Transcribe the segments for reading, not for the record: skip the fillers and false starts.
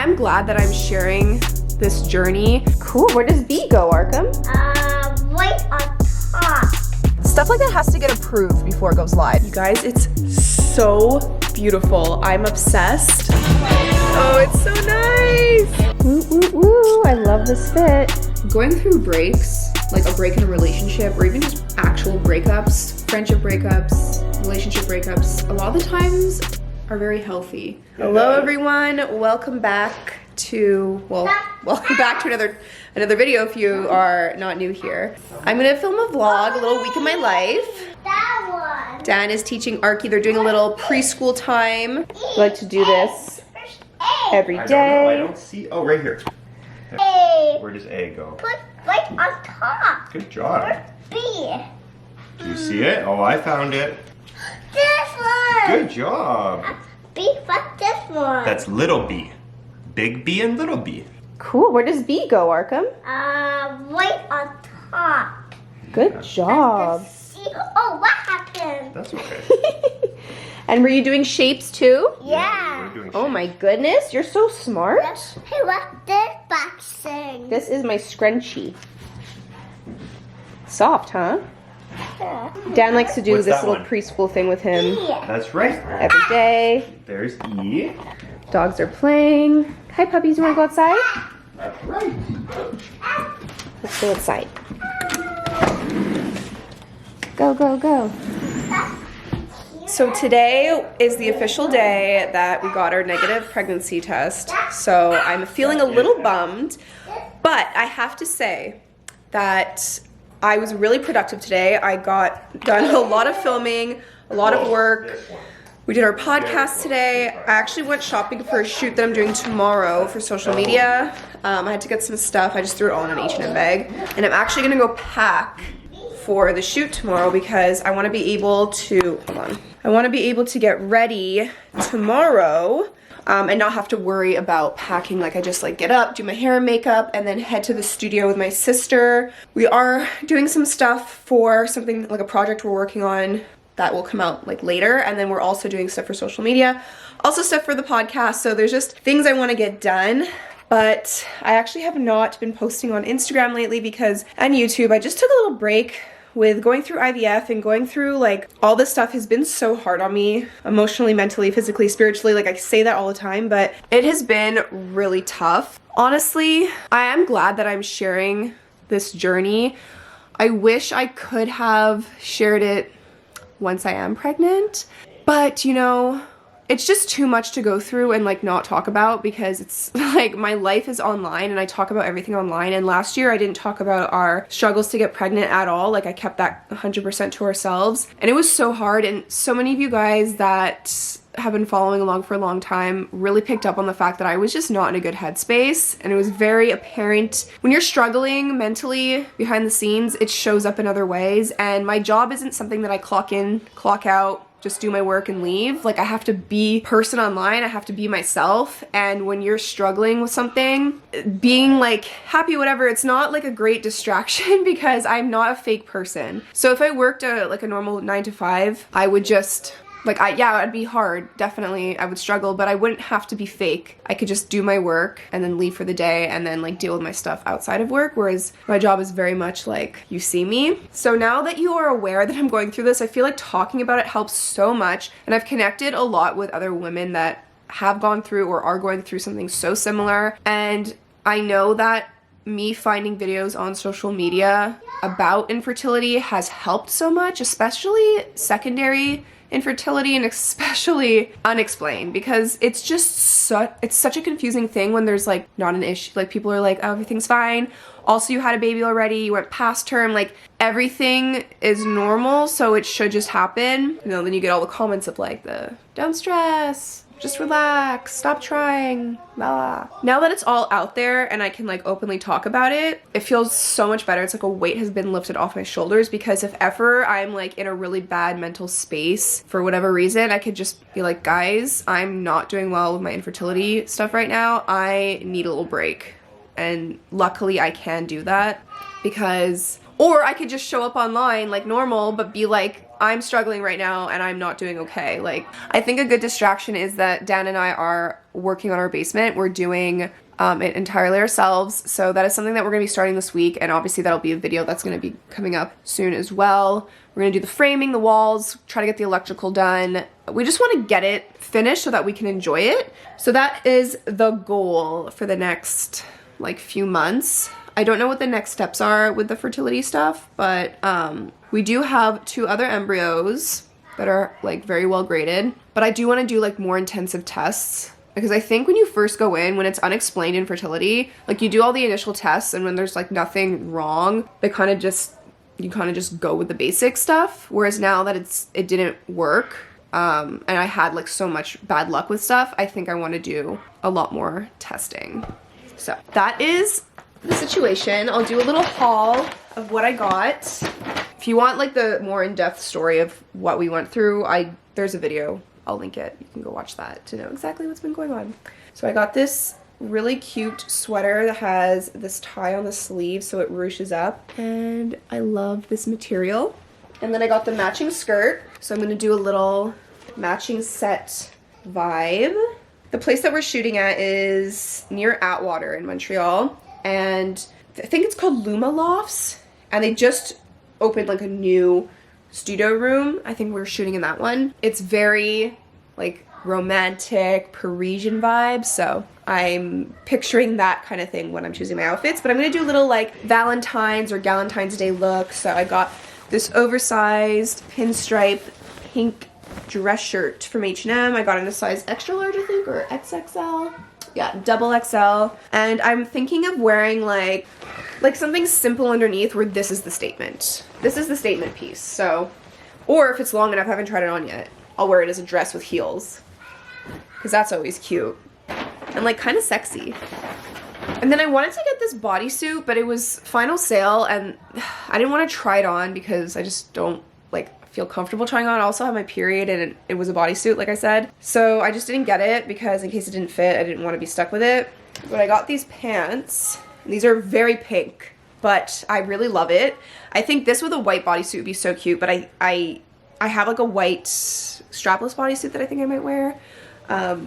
am glad that I'm sharing this journey. Cool, where does B go, Arkham? Right on top. Stuff like that has to get approved before it goes live. You guys, it's so beautiful. I'm obsessed. Oh, it's so nice. Woo, woo, woo. I love this fit. Going through breaks, like a break in a relationship, or even just actual breakups, friendship breakups, relationship breakups, a lot of the times are very healthy. Hello, everyone. Welcome back to, welcome back to another video if you are not new here. I'm gonna film a vlog, a little week in my life. That one. Dan is teaching Arky. They're doing a little preschool time. I like to do this every day. I don't know. I don't see. Oh, right here. A. Where does A go? Put right on top. Good job. B. Do you see it? Oh, I found it. This one. Good job. B. What's this one? That's little b. Big B and little b. Cool. Where does B go, Arkham? Right on top. Good job. C. Oh, what happened? That's okay. And were you doing shapes too? Yeah. We're doing Oh shapes. my goodness, you're so smart. Hey, what's this boxing? This is my scrunchie. Soft, huh? Dan likes to do What's this that little one? preschool thing with him Yeah. That's right. every day. There's E. Dogs are playing. Hi puppies, you wanna go outside? That's right. Let's go outside. Go, go, go. So today is the official day that we got our negative pregnancy test. So I'm feeling a little bummed, but I have to say that I was really productive today. I got done a lot of filming, a lot of work. We did our podcast today. I actually went shopping for a shoot that I'm doing tomorrow for social media. I had to get some stuff. I just threw it all in an H&M bag. And I'm actually gonna go pack for the shoot tomorrow because I wanna be able to, I wanna be able to get ready tomorrow and not have to worry about packing. Like I just like get up, do my hair and makeup, and then head to the studio with my sister. We are doing some stuff for something like a project we're working on that will come out like later, and then we're also doing stuff for social media, also stuff for the podcast. So there's just things I want to get done, but I actually have not been posting on Instagram lately because, and YouTube, I just took a little break with going through IVF and going through like all this stuff has been so hard on me emotionally, mentally, physically, spiritually. Like I say that all the time, but it has been really tough. Honestly, I am glad that I'm sharing this journey. I wish I could have shared it once I am pregnant, but you know, it's just too much to go through and like not talk about because it's like my life is online and I talk about everything online. And last year I didn't talk about our struggles to get pregnant at all. Like I kept that 100% to ourselves, and it was so hard. And so many of you guys that have been following along for a long time really picked up on the fact that I was just not in a good headspace, and it was very apparent when you're struggling mentally behind the scenes. It shows up in other ways, and my job isn't something that I clock in, clock out, just do my work and leave. Like I have to be person online, I have to be myself, and when you're struggling with something, being like happy, whatever, it's not like a great distraction because I'm not a fake person. So if I worked like a normal 9 to 5, I would just like, yeah, it'd be hard, definitely, I would struggle, but I wouldn't have to be fake. I could just do my work and then leave for the day and then like deal with my stuff outside of work, whereas my job is very much like, you see me. So now that you are aware that I'm going through this, I feel like talking about it helps so much, and I've connected a lot with other women that have gone through or are going through something so similar, and I know that me finding videos on social media about infertility has helped so much, especially secondary infertility and especially unexplained, because it's just such a confusing thing when there's like not an issue. Like people are like, oh, everything's fine. Also, you had a baby already, you went past term, like everything is normal, so it should just happen. You know, then you get all the comments of like don't stress, just relax, stop trying, blah. Now that it's all out there and I can like openly talk about it, it feels so much better. It's like a weight has been lifted off my shoulders, because if ever I'm like in a really bad mental space for whatever reason, I could just be like, guys, I'm not doing well with my infertility stuff right now. I need a little break. And luckily I can do that because Or I could just show up online like normal, but be like, I'm struggling right now and I'm not doing okay. Like, I think a good distraction is that Dan and I are working on our basement. We're doing it entirely ourselves. So that is something that we're gonna be starting this week. And obviously that'll be a video that's gonna be coming up soon as well. We're gonna do the framing, the walls, try to get the electrical done. We just wanna get it finished so that we can enjoy it. So that is the goal for the next like few months. I don't know what the next steps are with the fertility stuff, but we do have 2 other embryos that are like very well graded, but I do want to do like more intensive tests because I think when you first go in, when it's unexplained infertility, like you do all the initial tests and when there's like nothing wrong, you kind of just go with the basic stuff. Whereas now that it didn't work, and I had like so much bad luck with stuff, I think I want to do a lot more testing. So that is the situation. I'll do a little haul of what I got. If you want like the more in-depth story of what we went through, there's a video. I'll link it. You can go watch that to know exactly what's been going on. So I got this really cute sweater that has this tie on the sleeve so it ruches up, and I love this material. And then I got the matching skirt, so I'm gonna do a little matching set vibe. The place that we're shooting at is near Atwater in Montreal, and I think it's called Luma Lofts, and they just opened like a new studio room. I think we're shooting in that one. It's very like romantic Parisian vibe, so I'm picturing that kind of thing when I'm choosing my outfits. But I'm gonna do little like Valentine's or Galentine's Day look. So I got this oversized pinstripe pink dress shirt from H&M. I got in a size extra large, I think, or XXL. Yeah, double XL. And I'm thinking of wearing like something simple underneath where this is the statement. This is the statement piece. So, or if it's long enough, I haven't tried it on yet, I'll wear it as a dress with heels, because that's always cute and like kind of sexy. And then I wanted to get this bodysuit, but it was final sale and I didn't want to try it on because I just don't like feel comfortable trying on. I also have my period and it was a bodysuit, like I said. So I just didn't get it because in case it didn't fit, I didn't want to be stuck with it. But I got these pants. These are very pink, but I really love it. I think this with a white bodysuit would be so cute, but I have like a white strapless bodysuit that I think I might wear.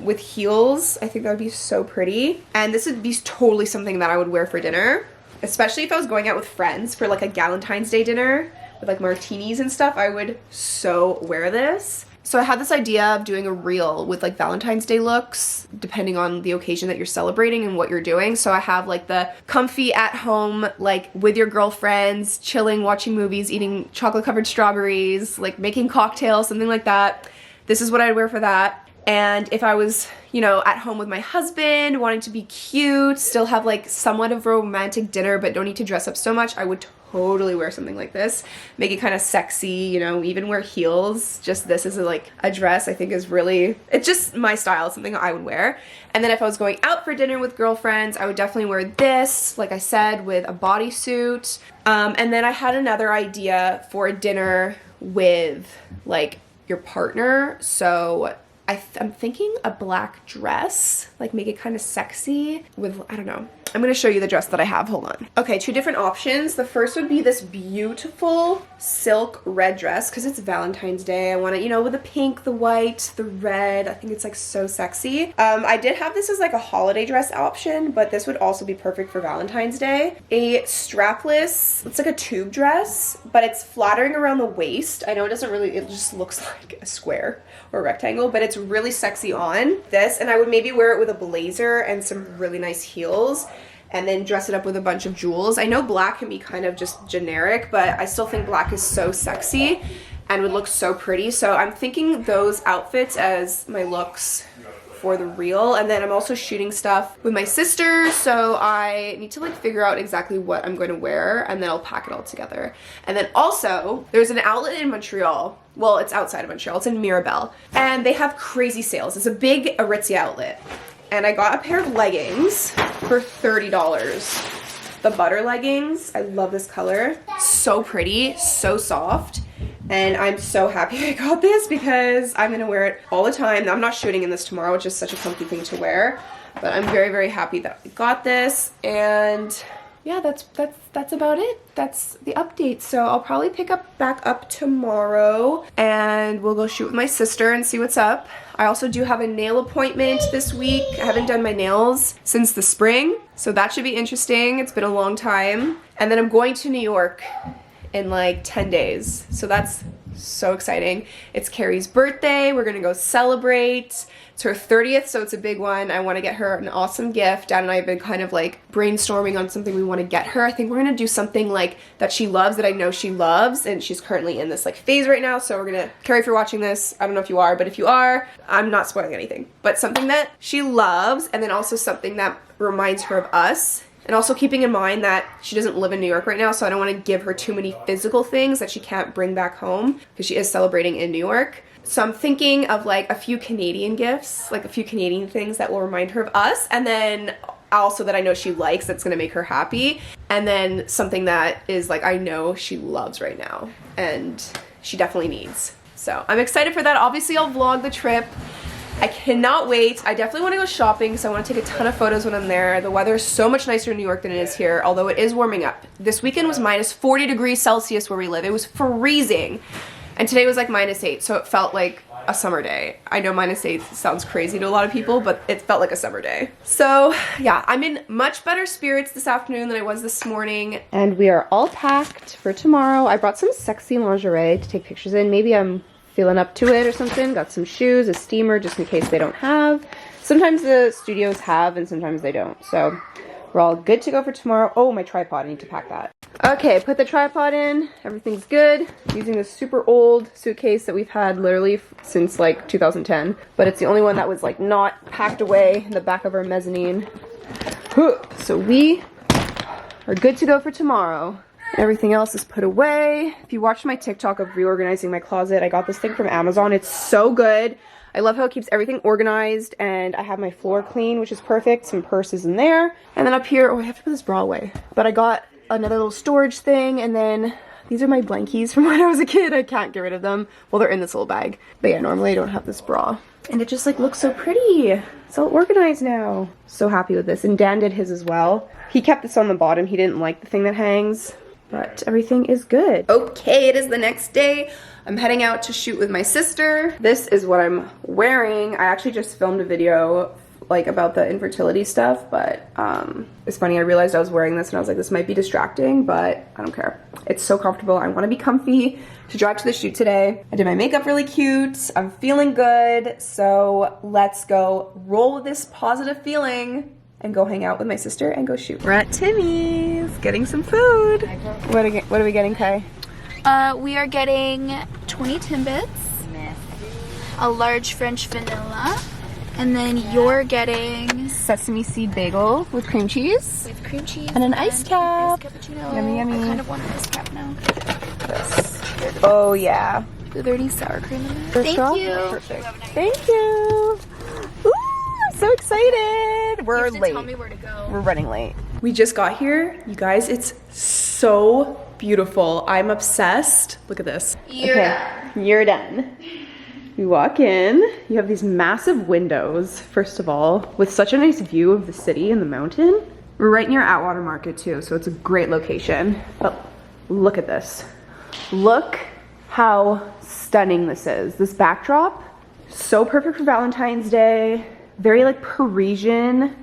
With heels, I think that would be so pretty. And this would be totally something that I would wear for dinner, especially if I was going out with friends for like a Galentine's Day dinner with like martinis and stuff. I would so wear this. So I had this idea of doing a reel with like Valentine's Day looks, depending on the occasion that you're celebrating and what you're doing. So I have like the comfy at home, like with your girlfriends, chilling, watching movies, eating chocolate covered strawberries, like making cocktails, something like that. This is what I'd wear for that. And if I was, you know, at home with my husband, wanting to be cute, still have like somewhat of a romantic dinner, but don't need to dress up so much, I would totally wear something like this. Make it kind of sexy, you know, even wear heels. Just this is like a dress I think is really, it's just my style, something I would wear. And then if I was going out for dinner with girlfriends, I would definitely wear this, like I said, with a bodysuit. And then I had another idea for a dinner with like your partner. So I'm thinking a black dress, like make it kind of sexy with, I don't know. I'm gonna show you the dress that I have, hold on. Okay, 2 different options. The first would be this beautiful silk red dress, because it's Valentine's Day. I want it, you know, with the pink, the white, the red. I think it's like so sexy. I did have this as like a holiday dress option, but this would also be perfect for Valentine's Day. A strapless, it's like a tube dress, but it's flattering around the waist. I know it doesn't really, it just looks like a square or a rectangle, but it's really sexy on this. And I would maybe wear it with a blazer and some really nice heels, and then dress it up with a bunch of jewels. I know black can be kind of just generic, but I still think black is so sexy and would look so pretty. So I'm thinking those outfits as my looks for the reel. And then I'm also shooting stuff with my sister, so I need to like figure out exactly what I'm going to wear, and then I'll pack it all together. And then also there's an outlet in Montreal. Well, it's outside of Montreal. It's in Mirabel, and they have crazy sales. It's a big Aritzia outlet. And I got a pair of leggings for $30. The butter leggings. I love this color. So pretty, so soft. And I'm so happy I got this because I'm gonna wear it all the time. I'm not shooting in this tomorrow, it's just such a comfy thing to wear. But I'm very, very happy that I got this. And yeah, that's about it. That's the update. So I'll probably back up tomorrow and we'll go shoot with my sister and see what's up. I also do have a nail appointment this week. I haven't done my nails since the spring, so that should be interesting. It's been a long time. And then I'm going to New York in like 10 days. So that's so exciting. It's Carrie's birthday. We're gonna go celebrate. It's her 30th, so it's a big one. I want to get her an awesome gift. Dad and I have been kind of like brainstorming on something we want to get her. I think we're gonna do something like that she loves, that I know she loves, and she's currently in this like phase right now. So we're gonna, Carrie, if you're watching this, I don't know if you are, but if you are, I'm not spoiling anything. But something that she loves, and then also something that reminds her of us. And also keeping in mind that she doesn't live in New York right now, so I don't want to give her too many physical things that she can't bring back home because she is celebrating in New York. So I'm thinking of like a few Canadian gifts, like a few Canadian things that will remind her of us, and then also that I know she likes, that's gonna make her happy, and then something that is like I know she loves right now and she definitely needs. So I'm excited for that. Obviously I'll vlog the trip. I cannot wait. I definitely want to go shopping, so I want to take a ton of photos when I'm there. The weather is so much nicer in New York than it is here, although it is warming up. This weekend was minus 40 degrees Celsius where we live. It was freezing. And today was like minus 8, so it felt like a summer day. I know minus 8 sounds crazy to a lot of people, but it felt like a summer day. So yeah, I'm in much better spirits this afternoon than I was this morning. And we are all packed for tomorrow. I brought some sexy lingerie to take pictures in. Maybe I'm feeling up to it or something. Got some shoes, a steamer just in case they don't have. Sometimes the studios have and sometimes they don't. So we're all good to go for tomorrow. Oh, my tripod, I need to pack that. Okay, put the tripod in. Everything's good. Using this super old suitcase that we've had literally since like 2010. But it's the only one that was like not packed away in the back of our mezzanine. So we are good to go for tomorrow. Everything else is put away. If you watched my TikTok of reorganizing my closet, I got this thing from Amazon. It's so good. I love how it keeps everything organized, and I have my floor clean, which is perfect. Some purses in there. And then up here, oh, I have to put this bra away. But I got another little storage thing, and then these are my blankies from when I was a kid. I can't get rid of them. Well, they're in this little bag. But yeah, normally I don't have this bra. And it just like looks so pretty. It's all organized now. So happy with this. And Dan did his as well. He kept this on the bottom. He didn't like the thing that hangs. But everything is good. Okay, it is the next day. I'm heading out to shoot with my sister. This is what I'm wearing. I actually just filmed a video like about the infertility stuff, but it's funny, I realized I was wearing this and I was like, this might be distracting, but I don't care. It's so comfortable. I want to be comfy to drive to the shoot today. I did my makeup really cute. I'm feeling good. So let's go roll with this positive feeling and go hang out with my sister and go shoot. We're at Timmy's getting some food. What are we getting, Kai? We are getting 20 Timbits, a large French vanilla, and then you're getting Sesame seed bagel with cream cheese. with cream cheese And an iced cap. Iced cappuccino. Yummy, yummy. I kind of want an iced cap now. Oh yeah. Is there any sour cream in there? First Thank off, you. Perfect. Thank you. Ooh, I'm so excited. We're You have to late. tell me where to go. We're running late. We just got here. You guys, it's so beautiful. I'm obsessed. Look at this. You're done. You walk in, you have these massive windows, first of all, with such a nice view of the city and the mountain. We're right near Atwater Market too, so it's a great location. But look at this. Look how stunning this is. This backdrop, so perfect for Valentine's Day. Very like Parisian.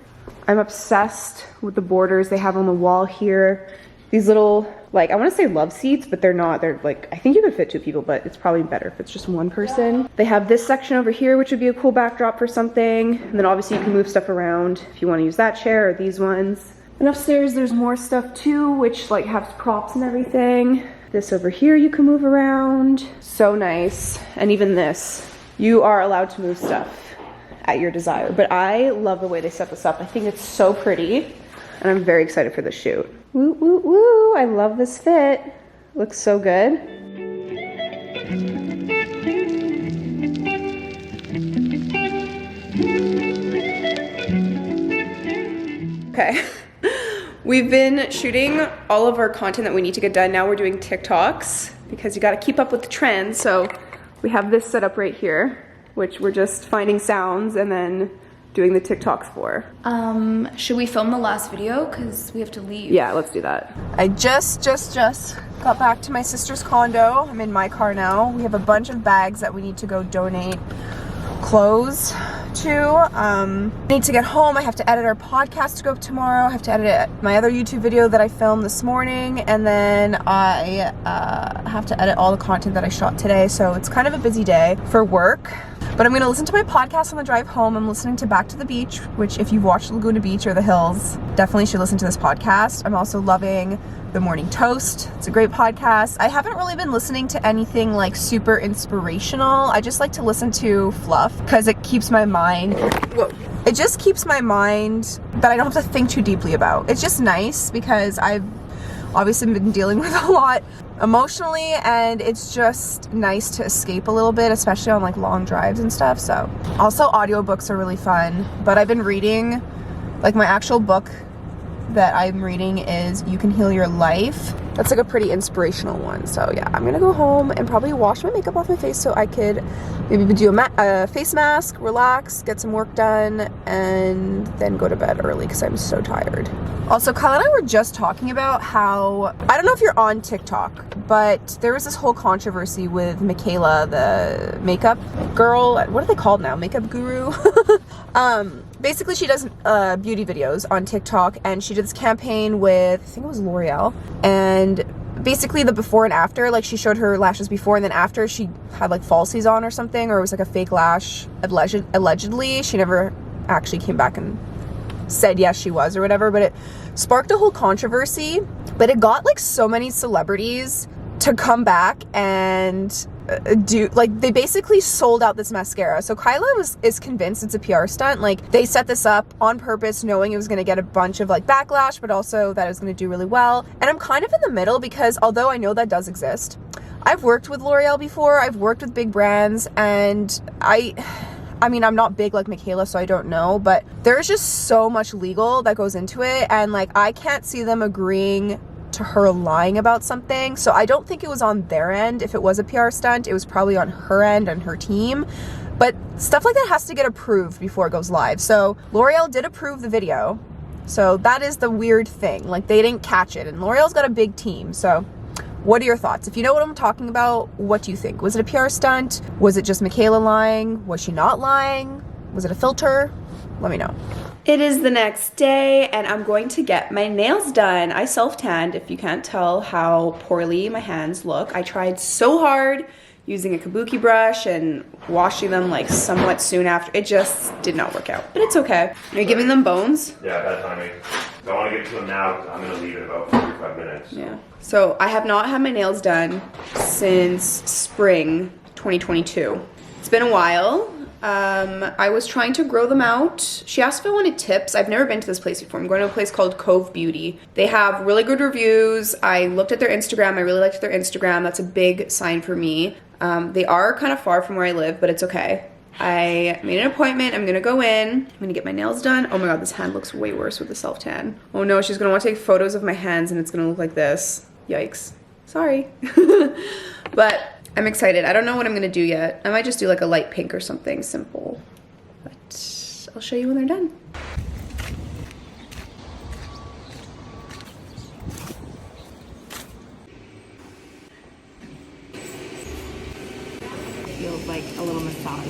I'm obsessed with the borders they have on the wall here. These little, like, I want to say love seats, but they're not. They're like, I think you could fit 2 people, but it's probably better if it's just 1 person. They have this section over here, which would be a cool backdrop for something. And then obviously you can move stuff around if you want to use that chair or these ones. And upstairs there's more stuff too, which like has props and everything. This over here you can move around. So nice. And even this, you are allowed to move stuff at your desire. But I love the way they set this up. I think it's so pretty. And I'm very excited for the shoot. Woo, woo, woo. I love this fit. Looks so good. Okay. We've been shooting all of our content that we need to get done. Now we're doing TikToks because you got to keep up with the trends. So we have this set up right here, which we're just finding sounds and then doing the TikToks for? Should we film the last video? Because we have to leave. Yeah, let's do that. I just got back to my sister's condo. I'm in my car now. We have a bunch of bags that we need to go donate clothes to. Need to get home. I have to edit our podcast to go up tomorrow. I have to edit my other YouTube video that I filmed this morning, and then I have to edit all the content that I shot today. So it's kind of a busy day for work. But I'm gonna listen to my podcast on the drive home. I'm listening to Back to the Beach, which if you've watched Laguna Beach or the Hills, definitely should listen to this podcast. I'm also loving The Morning Toast. It's a great podcast. I haven't really been listening to anything like super inspirational. I just like to listen to fluff because it keeps my mind, it just keeps my mind that I don't have to think too deeply about. It's just nice because I've obviously been dealing with a lot emotionally, and it's just nice to escape a little bit, especially on like long drives and stuff. So also audiobooks are really fun, but I've been reading, like my actual book that I'm reading is You Can Heal Your Life. That's like a pretty inspirational one. So yeah, I'm gonna go home and probably wash my makeup off my face so I could maybe do a face mask, relax, get some work done, and then go to bed early because I'm so tired. Also, Kyle and I were just talking about how, I don't know if you're on TikTok, but there was this whole controversy with Michaela, the makeup girl. What are they called now? Makeup guru? Basically she does beauty videos on TikTok, and she did this campaign with, I think it was L'Oreal, and basically the before and after, like she showed her lashes before, and then after she had like falsies on or something, or it was like a fake lash, allegedly. She never actually came back and said yes she was or whatever, but it sparked a whole controversy. But it got like so many celebrities to come back and do, like, they basically sold out this mascara. So Kyla is convinced it's a PR stunt. Like, they set this up on purpose knowing it was going to get a bunch of like backlash, but also that it was going to do really well. And I'm kind of in the middle because although I know that does exist, I've worked with L'Oreal before, I've worked with big brands, and I mean, I'm not big like Michaela, so I don't know, but there's just so much legal that goes into it, and like I can't see them agreeing to her lying about something. So I don't think it was on their end. If it was a PR stunt, it was probably on her end and her team. But stuff like that has to get approved before it goes live. So L'Oreal did approve the video. So that is the weird thing. Like, they didn't catch it, and L'Oreal's got a big team. So what are your thoughts? If you know what I'm talking about, what do you think? Was it a PR stunt? Was it just Michaela lying? Was she not lying? Was it a filter? Let me know. It is the next day, and I'm going to get my nails done. I self-tanned, if you can't tell how poorly my hands look. I tried so hard using a kabuki brush and washing them like somewhat soon after. It just did not work out, but it's okay. Are you giving them bones? Yeah, bad timing. Don't want to get to them now because I'm going to leave in about 45 minutes. Yeah. So I have not had my nails done since spring 2022. It's been a while. I was trying to grow them out. She asked if I wanted tips. I've never been to this place before. I'm going to a place called Cove Beauty. They have really good reviews. I looked at their Instagram. I really liked their Instagram. That's a big sign for me. They are kind of far from where I live, but it's okay. I made an appointment. I'm gonna go in. I'm gonna get my nails done. Oh my god, this hand looks way worse with the self-tan. Oh no, she's gonna want to take photos of my hands and it's gonna look like this. Yikes. Sorry. But I'm excited. I don't know what I'm gonna do yet. I might just do like a light pink or something simple. But I'll show you when they're done. Feels like a little massage.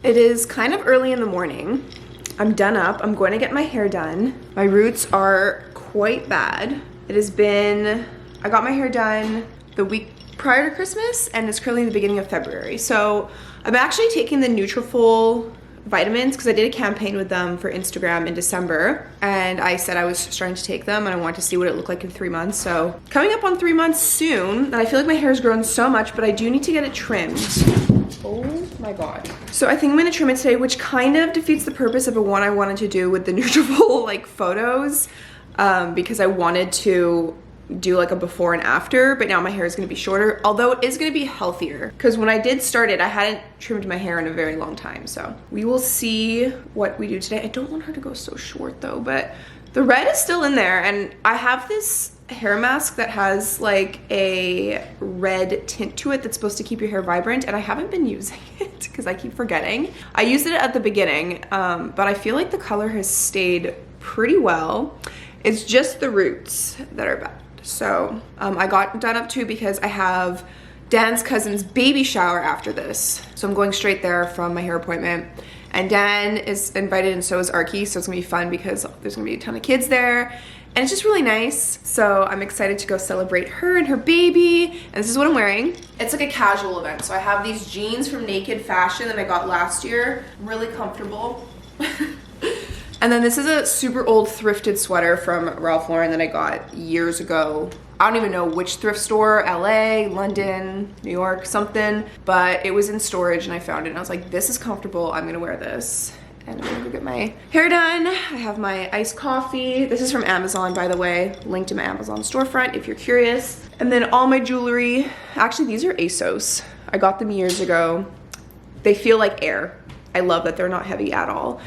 It is kind of early in the morning. I'm done up. I'm going to get my hair done. My roots are quite bad. It has been, I got my hair done the week prior to Christmas, and it's currently the beginning of February. So I'm actually taking the Nutrafol vitamins because I did a campaign with them for Instagram in December, and I said I was starting to take them and I wanted to see what it looked like in 3 months. So coming up on 3 months soon, and I feel like my hair has grown so much, but I do need to get it trimmed. Oh my god. So I think I'm gonna trim it today, which kind of defeats the purpose of what I wanted to do with the Nutrafol like photos, because I wanted to do like a before and after, but now my hair is going to be shorter, although it is going to be healthier because when I did start it, I hadn't trimmed my hair in a very long time. So we will see what we do today. I don't want her to go so short though, but the red is still in there, and I have this hair mask that has like a red tint to it that's supposed to keep your hair vibrant, and I haven't been using it because I keep forgetting. I used it at the beginning, but I feel like the color has stayed pretty well. It's just the roots that are bad. So I got done up too because I have Dan's cousin's baby shower after this. So I'm going straight there from my hair appointment. And Dan is invited and so is Arky, so it's gonna be fun because there's gonna be a ton of kids there. And it's just really nice. So I'm excited to go celebrate her and her baby. And this is what I'm wearing. It's like a casual event. So I have these jeans from Naked Fashion that I got last year. Really comfortable. And then this is a super old thrifted sweater from Ralph Lauren that I got years ago. I don't even know which thrift store, LA, London, New York, something, but it was in storage and I found it and I was like, this is comfortable, I'm gonna wear this. And I'm gonna go get my hair done. I have my iced coffee. This is from Amazon, by the way. Link to my Amazon storefront if you're curious. And then all my jewelry. Actually, these are ASOS. I got them years ago. They feel like air. I love that they're not heavy at all.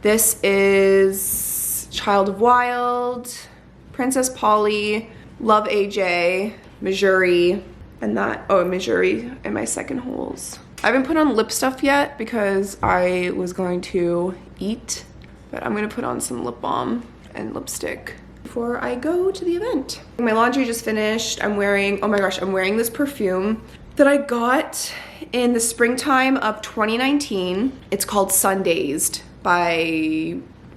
This is Child of Wild, Princess Polly, Love AJ, Missouri, and that, oh, Missouri in my second holes. I haven't put on lip stuff yet because I was going to eat, but I'm gonna put on some lip balm and lipstick before I go to the event. My laundry just finished. I'm wearing, oh my gosh, I'm wearing this perfume that I got in the springtime of 2019. It's called Sundazed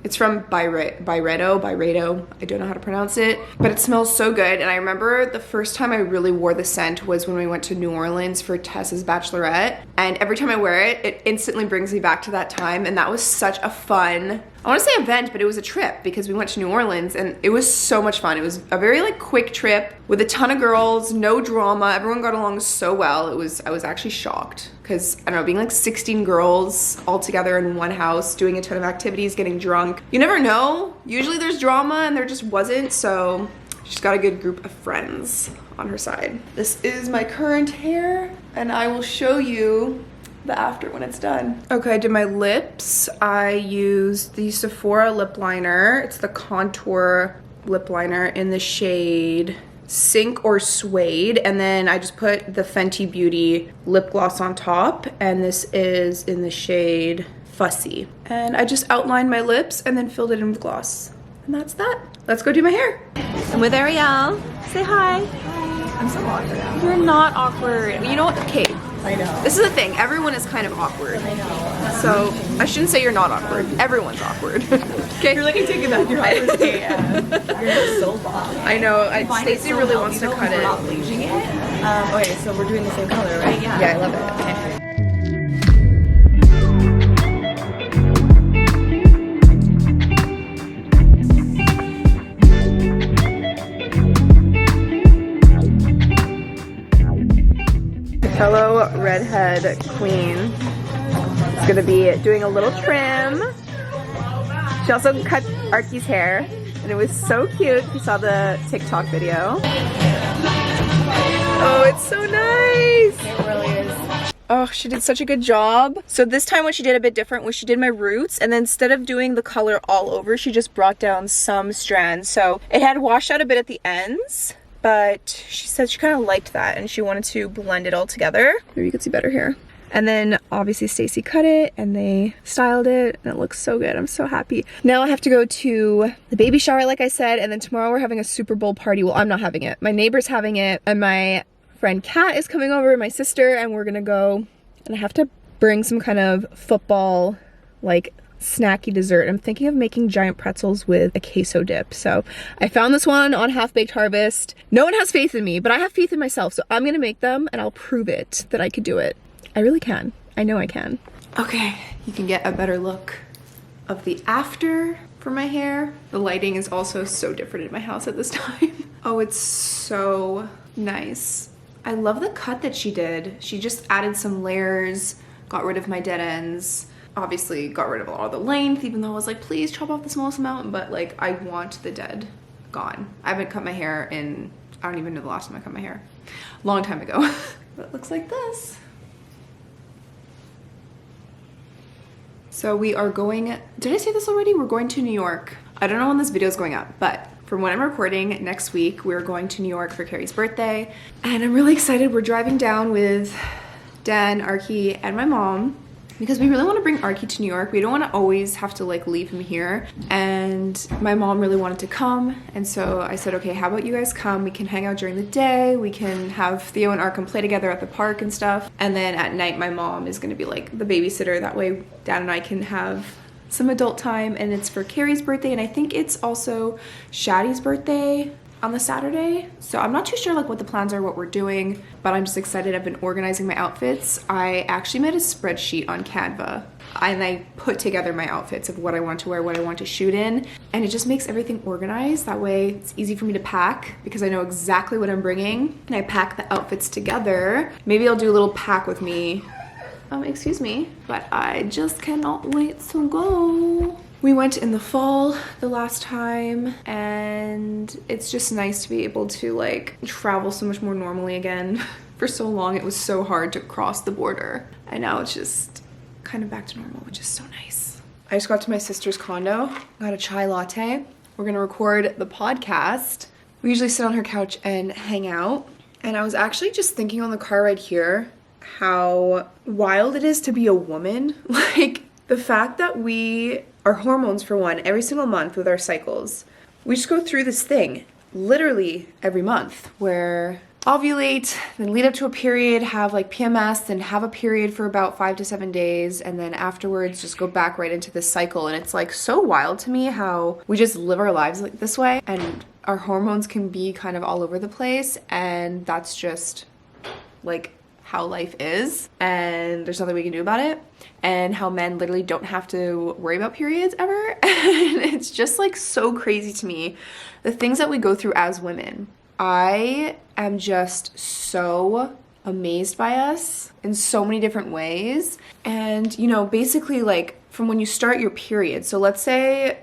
it's from Byredo. I don't know how to pronounce it, but it smells so good. And I remember the first time I really wore the scent was when we went to New Orleans for Tessa's bachelorette. And every time I wear it, it instantly brings me back to that time. And that was such a fun, I want to say event, but it was a trip because we went to New Orleans and it was so much fun. It was a very like quick trip with a ton of girls, no drama. Everyone got along so well. I was actually shocked because, I don't know, being like 16 girls all together in one house, doing a ton of activities, getting drunk. You never know. Usually there's drama and there just wasn't. So she's got a good group of friends on her side. This is my current hair and I will show you the after when it's done. Okay, I did my lips. I used the Sephora lip liner. It's the contour lip liner in the shade Sink or Suede, and then I just put the Fenty Beauty lip gloss on top, and this is in the shade Fussy. And I just outlined my lips and then filled it in with gloss. And that's that. Let's go do my hair. I'm with Ariel. Say hi. I'm so awkward. You're not awkward. You know what? Okay. I know. This is the thing, everyone is kind of awkward. I know. So I shouldn't say you're not awkward. Everyone's awkward. Okay. You're like, I take it back. You're awkward. You're so long. I know. Stacey so really wants to cut we're it. not bleaching it. Okay, so we're doing the same color, right? Yeah. Yeah, I love it. Okay. Fellow redhead queen is gonna be doing a little trim. She also cut Arky's hair, and it was so cute. If you saw the TikTok video. Oh, it's so nice. It really is. Oh, she did such a good job. So this time what she did a bit different was she did my roots, and then instead of doing the color all over, she just brought down some strands. So it had washed out a bit at the ends, but she said she kind of liked that and she wanted to blend it all together. Maybe you could see better here. And then obviously Stacey cut it and they styled it and it looks so good. I'm so happy. Now I have to go to the baby shower like I said, and then tomorrow we're having a Super Bowl party. Well, I'm not having it. My neighbor's having it, and my friend Kat is coming over, my sister, and we're gonna go, and I have to bring some kind of football like snacky dessert. I'm thinking of making giant pretzels with a queso dip. So I found this one on Half Baked Harvest. No one has faith in me, but I have faith in myself. So I'm gonna make them and I'll prove it that I could do it. I really can. I know I can. Okay, you can get a better look of the after for my hair. The lighting is also so different in my house at this time. Oh, it's so nice. I love the cut that she did. She just added some layers, got rid of my dead ends, obviously got rid of a lot of the length, even though I was like, please chop off the smallest amount, but like I want the dead gone. I haven't cut my hair in I don't even know the last time I cut my hair. Long time ago. But it looks like this. So we are going, did I say this already? We're going to New York. I don't know when this video is going up, but from when I'm recording next week, we're going to New York for Carrie's birthday. And I'm really excited. We're driving down with Dan, Arky, and my mom because we really want to bring Arky to New York. We don't want to always have to like leave him here. And my mom really wanted to come. And so I said, okay, how about you guys come? We can hang out during the day. We can have Theo and Arkham play together at the park and stuff. And then at night, my mom is going to be like the babysitter. That way Dad and I can have some adult time. And it's for Carrie's birthday. And I think it's also Shaddy's birthday on the Saturday. So I'm not too sure like what the plans are, what we're doing, but I'm just excited. I've been organizing my outfits. I actually made a spreadsheet on Canva and I put together my outfits of what I want to wear, what I want to shoot in, and it just makes everything organized. That way it's easy for me to pack because I know exactly what I'm bringing and I pack the outfits together. Maybe I'll do a little pack with me. Excuse me, but I just cannot wait to go. We went in the fall the last time and it's just nice to be able to like travel so much more normally again. For so long it was so hard to cross the border and now it's just kind of back to normal, which is so nice. I just got to my sister's condo, got a chai latte. We're gonna record the podcast. We usually sit on her couch and hang out, and I was actually just thinking on the car ride here how wild it is to be a woman. Like the fact that our hormones, for one, every single month with our cycles, we just go through this thing literally every month where ovulate, then lead up to a period, have like PMS, then have a period for about 5 to 7 days, and then afterwards just go back right into this cycle. And it's like so wild to me how we just live our lives like this way and our hormones can be kind of all over the place, and that's just like how life is, and there's nothing we can do about it, and how men literally don't have to worry about periods ever. And it's just like so crazy to me, the things that we go through as women. I am just so amazed by us in so many different ways. And you know, basically like from when you start your period, so let's say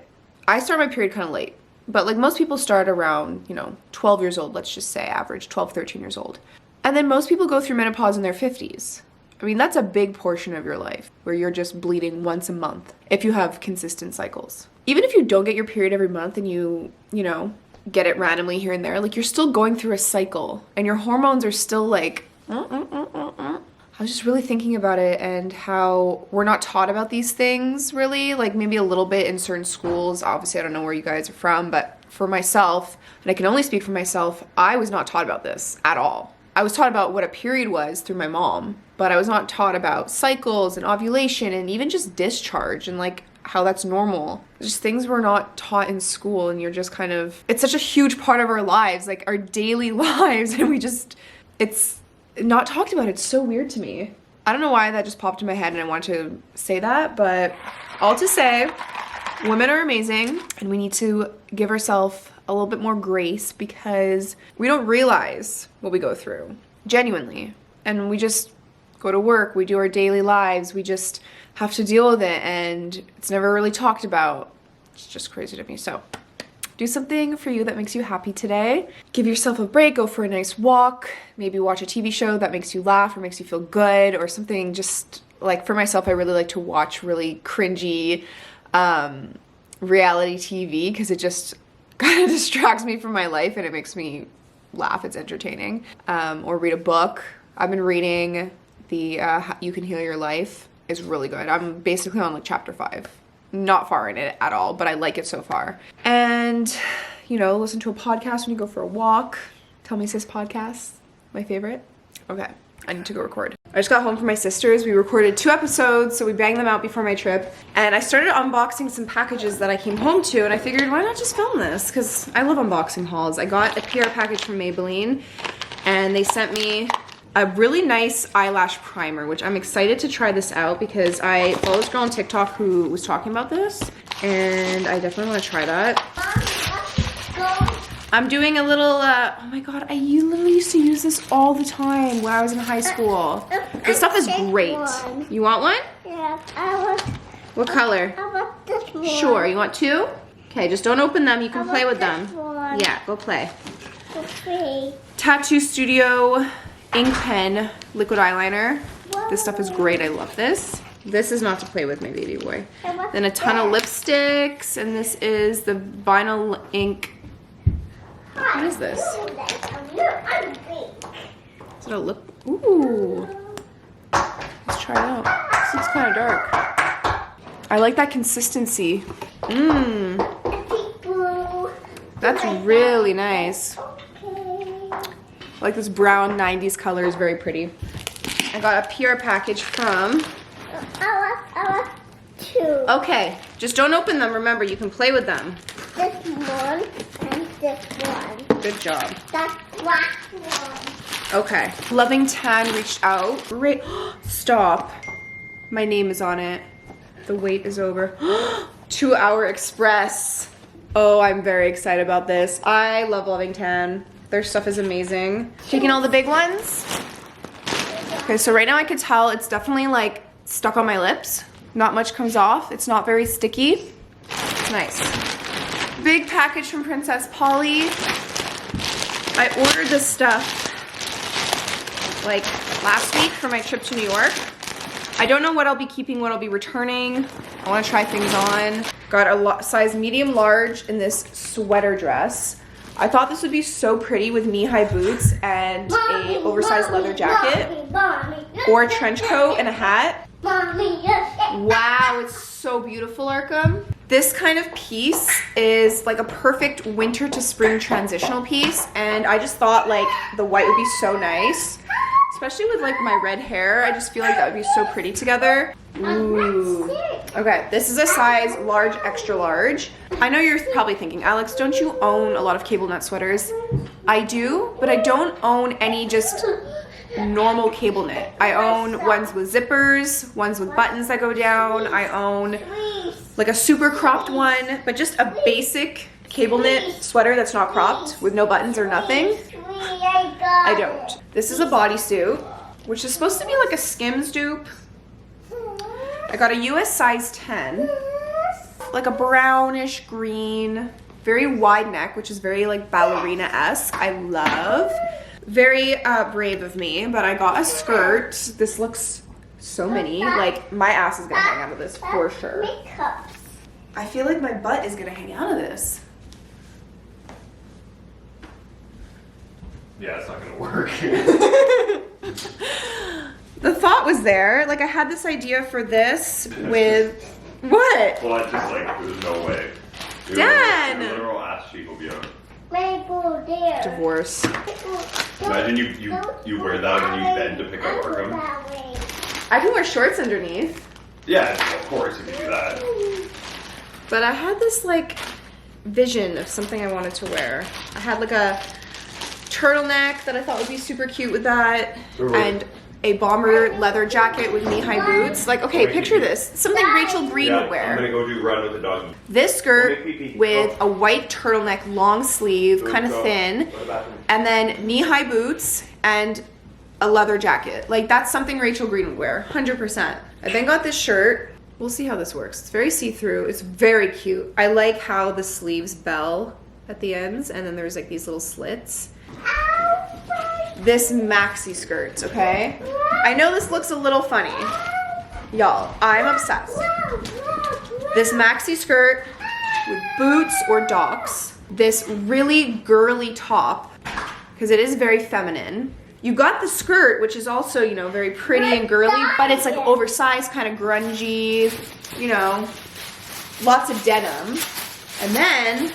I start my period kind of late, but like most people start around, you know, 12 years old, let's just say average 12, 13 years old. And then most people go through menopause in their 50s. I mean, that's a big portion of your life where you're just bleeding once a month if you have consistent cycles. Even if you don't get your period every month and you know, get it randomly here and there, like you're still going through a cycle and your hormones are still like, I was just really thinking about it and how we're not taught about these things really, like maybe a little bit in certain schools. Obviously, I don't know where you guys are from, but for myself, and I can only speak for myself, I was not taught about this at all. I was taught about what a period was through my mom, but I was not taught about cycles and ovulation and even just discharge and like how that's normal. Just things we're not taught in school, and you're just kind of, it's such a huge part of our lives, like our daily lives, and it's not talked about. It's so weird to me. I don't know why that just popped in my head and I want to say that, but all to say, women are amazing and we need to give ourselves a little bit more grace because we don't realize what we go through, genuinely. And we just go to work, we do our daily lives, we just have to deal with it, and it's never really talked about. It's just crazy to me. So do something for you that makes you happy today. Give yourself a break, go for a nice walk, maybe watch a TV show that makes you laugh or makes you feel good, or something. Just like for myself, I really like to watch really cringy reality TV because it just kind of distracts me from my life and it makes me laugh. It's entertaining. Or read a book. I've been reading the You Can Heal Your Life. It's really good. I'm basically on like chapter 5. Not far in it at all, but I like it so far. And, you know, listen to a podcast when you go for a walk. Tell Me Sis podcast, my favorite. Okay, I need to go record. I just got home from my sister's. We recorded 2 episodes, so we banged them out before my trip. And I started unboxing some packages that I came home to, and I figured, why not just film this? Because I love unboxing hauls. I got a PR package from Maybelline, and they sent me a really nice eyelash primer, which I'm excited to try this out because I follow this girl on TikTok who was talking about this, and I definitely want to try that. I'm doing a little, oh my god, I literally used to use this all the time when I was in high school. This stuff is great. You want one? Yeah, I want. What color? I want this one. Sure, you want 2? Okay, just don't open them, you can play with them. This one. Yeah, go play. Okay. Tattoo Studio ink pen liquid eyeliner. This stuff is great. I love this. This is not to play with, my baby boy. Then a ton of lipsticks, and this is the vinyl ink. What is this? Is it a lip? Ooh. Let's try it out. This looks kind of dark. I like that consistency. Mmm. That's really nice. I like this brown 90s color, is very pretty. I got a PR package from... I want two. Okay, just don't open them. Remember, you can play with them. This one and this one. Good job. That's black one. Okay. Loving Tan reached out. Great. Stop. My name is on it. The wait is over. 2 Hour Express. Oh, I'm very excited about this. I love Loving Tan. Their stuff is amazing. Taking all the big ones. Okay, so right now I could tell it's definitely like stuck on my lips. Not much comes off. It's not very sticky. Nice. Big package from Princess Polly. I ordered this stuff like last week for my trip to New York. I don't know what I'll be keeping, what I'll be returning. I want to try things on. Got a size medium large in this sweater dress. I thought this would be so pretty with knee-high boots and a oversized leather jacket or a trench coat and a hat. Wow, it's so beautiful, Arkham. This kind of piece is like a perfect winter to spring transitional piece, and I just thought like the white would be so nice. Especially with like my red hair, I just feel like that would be so pretty together. Ooh. Okay, this is a size large, extra large. I know you're probably thinking, Alex, don't you own a lot of cable knit sweaters? I do, but I don't own any just normal cable knit. I own ones with zippers, ones with buttons that go down. I own like a super cropped one, but just a basic cable knit sweater that's not cropped with no buttons or nothing. I don't. This is a bodysuit, which is supposed to be like a Skims dupe. I got a US size 10, like a brownish green, very wide neck, which is very like ballerina-esque. I love. Very brave of me, but I got a skirt. This looks so mini. Like my ass is gonna hang out of this for sure. I feel like my butt is gonna hang out of this. Yeah, it's not gonna work. The thought was there. Like I had this idea for this with what? Well, I just like, there's no way. Dan! Your literal ass cheek will be on. Maple deer. Divorce. Imagine you wear that and you bend to pick up Arkham. I can wear shorts underneath. Yeah, of course, if you do that. But I had this like vision of something I wanted to wear. I had like a turtleneck that I thought would be super cute with that, and a bomber leather jacket with knee-high boots. Like, okay, picture this. Something Rachel Green would wear. I'm gonna go do run with the doggy. This skirt with a white turtleneck, long sleeve, kind of thin, and then knee-high boots and a leather jacket. Like, that's something Rachel Green would wear, 100%. I then got this shirt. We'll see how this works. It's very see-through. It's very cute. I like how the sleeves bell at the ends, and then there's like these little slits. This maxi skirt, okay? I know this looks a little funny. Y'all, I'm obsessed. This maxi skirt with boots or docks. This really girly top, because it is very feminine. You got the skirt, which is also, you know, very pretty and girly, but it's like oversized, kind of grungy, you know, lots of denim. And then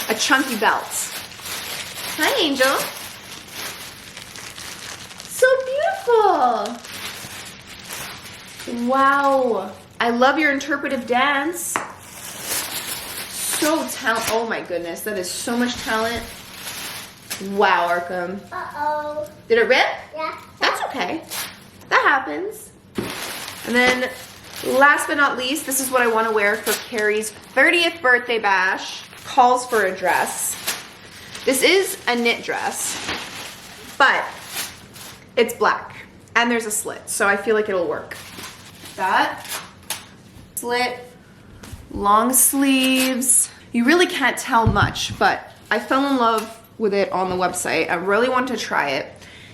a chunky belt. Hi, Angel. So beautiful. Wow. I love your interpretive dance. So talent. Oh my goodness, that is so much talent. Wow, Arkham. Uh-oh. Did it rip? Yeah. That's okay. That happens. And then last but not least, this is what I want to wear for Carrie's 30th birthday bash. Calls for a dress. This is a knit dress, but it's black and there's a slit, so I feel like it'll work. That slit, long sleeves. You really can't tell much, but I fell in love with it on the website. I really wanted to try it.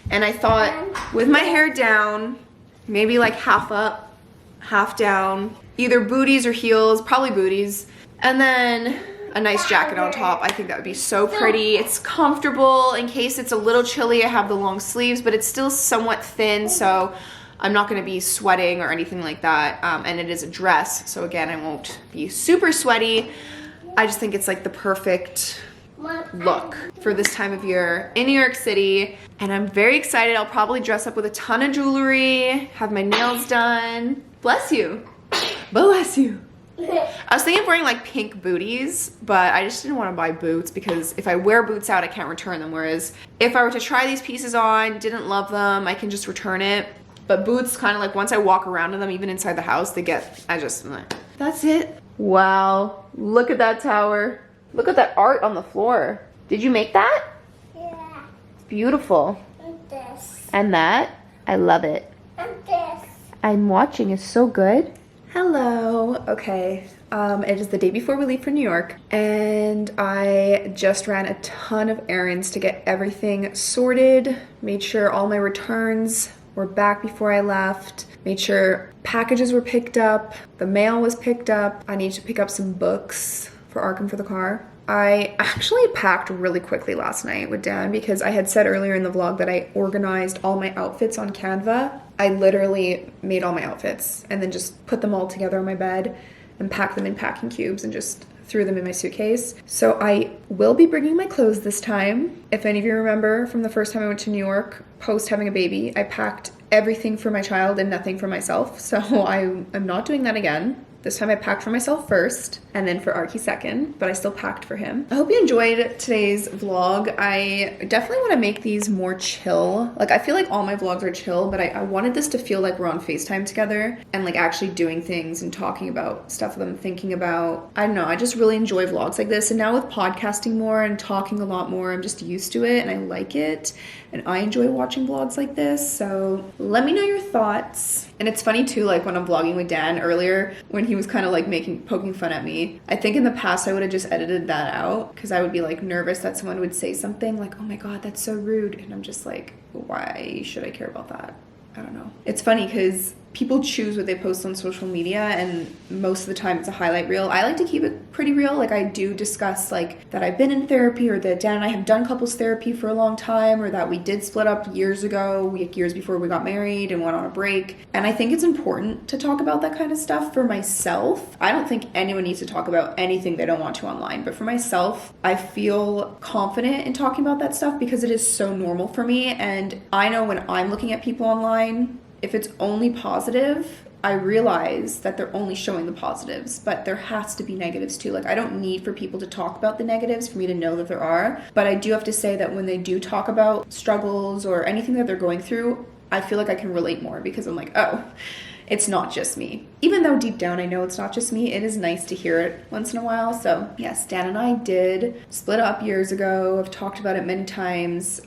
And I thought with my hair down, maybe like half up, half down, either booties or heels, probably booties. And then a nice jacket on top. I think that would be so pretty. It's comfortable in case it's a little chilly. I have the long sleeves, but it's still somewhat thin, so I'm not gonna be sweating or anything like that. And it is a dress, so again, I won't be super sweaty. I just think it's like the perfect look for this time of year in New York City. And I'm very excited. I'll probably dress up with a ton of jewelry, have my nails done. Bless you. Bless you. I was thinking of wearing like pink booties, but I just didn't want to buy boots because if I wear boots out, I can't return them. Whereas if I were to try these pieces on, didn't love them, I can just return it. But boots, kind of like once I walk around in them, even inside the house, they get, that's it. Wow, look at that tower. Look at that art on the floor. Did you make that? Yeah. It's beautiful. And this. And that, I love it. And this. I'm watching, it's so good. Hello. Okay, it is the day before we leave for New York, and I just ran a ton of errands to get everything sorted, made sure all my returns were back before I left, made sure packages were picked up, the mail was picked up. I need to pick up some books for Arkham for the car. I actually packed really quickly last night with Dan because I had said earlier in the vlog that I organized all my outfits on Canva. I literally made all my outfits and then just put them all together on my bed and packed them in packing cubes and just threw them in my suitcase. So I will be bringing my clothes this time. If any of you remember from the first time I went to New York post having a baby, I packed everything for my child and nothing for myself. So I'm not doing that again. This time I packed for myself first and then for Arky second, but I still packed for him. I hope you enjoyed today's vlog. I definitely want to make these more chill. Like I feel like all my vlogs are chill, but I wanted this to feel like we're on FaceTime together and like actually doing things and talking about stuff that I'm thinking about. I don't know, I just really enjoy vlogs like this. And now with podcasting more and talking a lot more, I'm just used to it and I like it. And I enjoy watching vlogs like this. So let me know your thoughts. And it's funny too, like when I'm vlogging with Dan earlier, when he was kind of like poking fun at me. I think in the past I would have just edited that out because I would be like nervous that someone would say something like, oh my God, that's so rude. And I'm just like, why should I care about that? I don't know. It's funny because people choose what they post on social media and most of the time it's a highlight reel. I like to keep it pretty real. Like I do discuss like that I've been in therapy or that Dan and I have done couples therapy for a long time or that we did split up years ago, years before we got married and went on a break. And I think it's important to talk about that kind of stuff for myself. I don't think anyone needs to talk about anything they don't want to online, but for myself, I feel confident in talking about that stuff because it is so normal for me. And I know when I'm looking at people online, if it's only positive, I realize that they're only showing the positives, but there has to be negatives too. Like I don't need for people to talk about the negatives for me to know that there are, but I do have to say that when they do talk about struggles or anything that they're going through, I feel like I can relate more because I'm like, oh, it's not just me. Even though deep down I know it's not just me, it is nice to hear it once in a while. So yes, Dan and I did split up years ago. I've talked about it many times.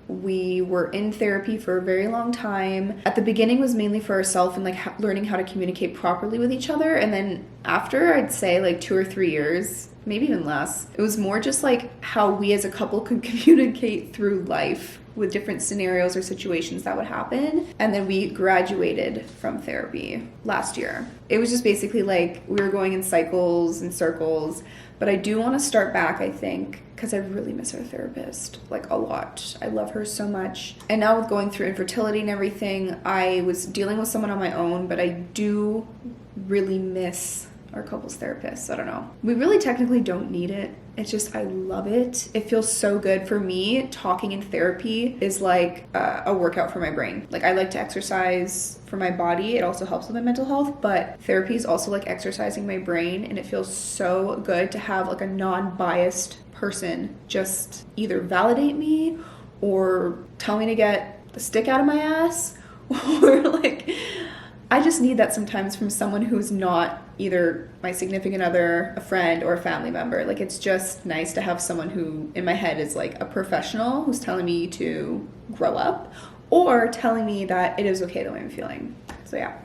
We were in therapy for a very long time. At the beginning was mainly for ourselves and like learning how to communicate properly with each other. And then after I'd say like 2 or 3 years, maybe even less, it was more just like how we as a couple could communicate through life with different scenarios or situations that would happen. And then we graduated from therapy last year. It was just basically like we were going in cycles and circles. But I do want to start back, I think, because I really miss our therapist, like a lot. I love her so much. And now with going through infertility and everything, I was dealing with someone on my own, but I do really miss our couples therapist. I don't know. We really technically don't need it. It's just, I love it. It feels so good for me. Talking in therapy is like a workout for my brain. Like I like to exercise for my body. It also helps with my mental health, but therapy is also like exercising my brain. And it feels so good to have like a non-biased person just either validate me or tell me to get the stick out of my ass or like, I just need that sometimes from someone who's not either my significant other, a friend, or a family member. Like it's just nice to have someone who in my head is like a professional who's telling me to grow up or telling me that it is okay the way I'm feeling. So yeah,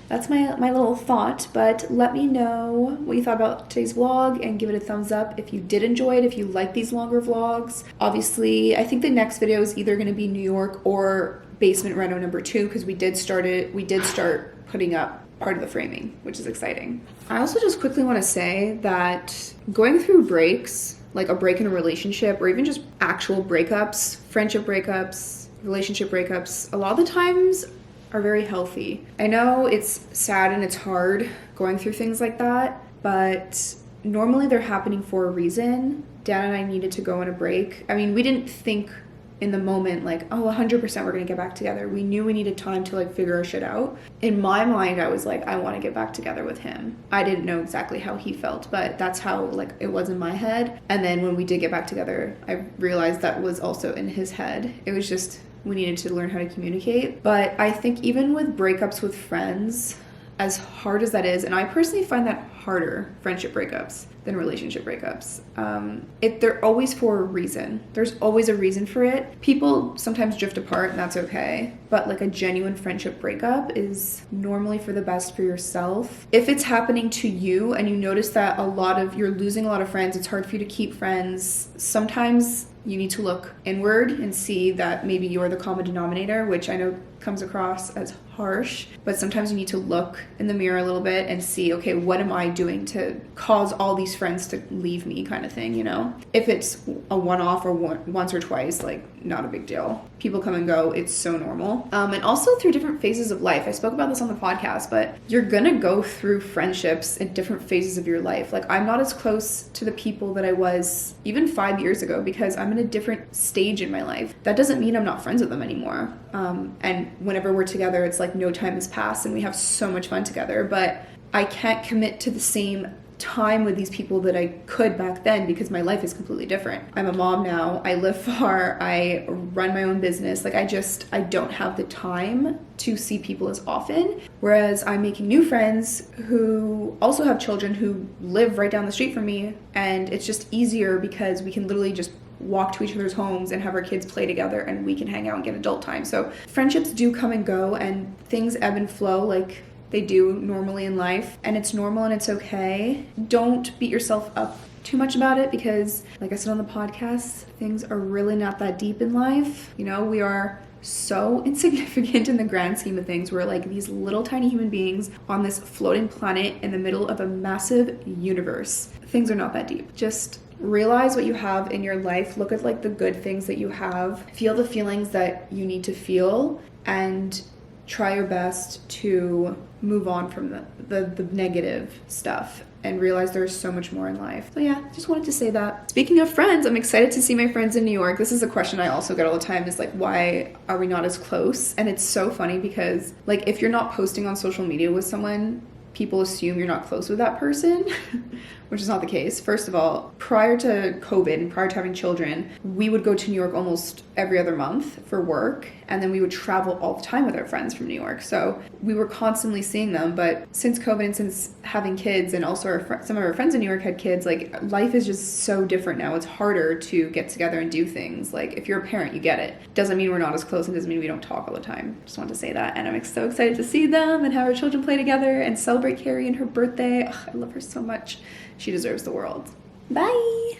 that's my little thought. But let me know what you thought about today's vlog and give it a thumbs up if you did enjoy it, if you like these longer vlogs. Obviously, I think the next video is either going to be New York or basement reno number 2, because we did start putting up part of the framing, which is exciting. I also just quickly want to say that going through breaks, like a break in a relationship, or even just actual breakups, friendship breakups, relationship breakups, a lot of the times are very healthy. I know it's sad and it's hard going through things like that, but normally they're happening for a reason. Dan and I needed to go on a break. I mean, we didn't think in the moment like, oh, 100% we're gonna get back together. We knew we needed time to like figure our shit out. In my mind, I was like, I want to get back together with him. I didn't know exactly how he felt, but that's how like it was in my head. And then when we did get back together, I realized that was also in his head. It was just, we needed to learn how to communicate. But I think even with breakups with friends, as hard as that is, and I personally find that harder, friendship breakups, than relationship breakups. They're always for a reason. There's always a reason for it. People sometimes drift apart and that's okay, but like a genuine friendship breakup is normally for the best for yourself. If it's happening to you and you notice that you're losing a lot of friends, it's hard for you to keep friends, sometimes you need to look inward and see that maybe you're the common denominator, which I know comes across as harsh, but sometimes you need to look in the mirror a little bit and see, okay, what am I doing to cause all these friends to leave me, kind of thing, you know? If it's a one-off or once or twice, like, not a big deal. People come and go, it's so normal. And also through different phases of life. I spoke about this on the podcast, but you're gonna go through friendships in different phases of your life. Like, I'm not as close to the people that I was even 5 years ago because I'm in a different stage in my life. That doesn't mean I'm not friends with them anymore. And whenever we're together, it's like no time has passed and we have so much fun together, but I can't commit to the same time with these people that I could back then because my life is completely different. I'm a mom now, I live far, I run my own business, like I don't have the time to see people as often, whereas I'm making new friends who also have children who live right down the street from me, and it's just easier because we can literally just walk to each other's homes and have our kids play together and we can hang out and get adult time. So friendships do come and go and things ebb and flow like they do normally in life, and it's normal and it's okay. Don't beat yourself up too much about it because, like I said on the podcast, things are really not that deep in life. You know, we are so insignificant in the grand scheme of things. We're like these little tiny human beings on this floating planet in the middle of a massive universe. Things are not that deep. Just realize what you have in your life. Look at like the good things that you have. Feel the feelings that you need to feel and try your best to move on from the negative stuff and realize there's so much more in life. So yeah, just wanted to say that. Speaking of friends, I'm excited to see my friends in New York. This is a question I also get all the time, is like, why are we not as close? And it's so funny because like if you're not posting on social media with someone, people assume you're not close with that person, which is not the case. First of all, prior to COVID and prior to having children, we would go to New York almost every other month for work, and then we would travel all the time with our friends from New York. So we were constantly seeing them, but since COVID and since having kids, and also some of our friends in New York had kids, like life is just so different now. It's harder to get together and do things. Like if you're a parent, you get it. Doesn't mean we're not as close and doesn't mean we don't talk all the time. Just wanted to say that, and I'm so excited to see them and have our children play together and celebrate Carrie and her birthday. Ugh, I love her so much. She deserves the world. Bye!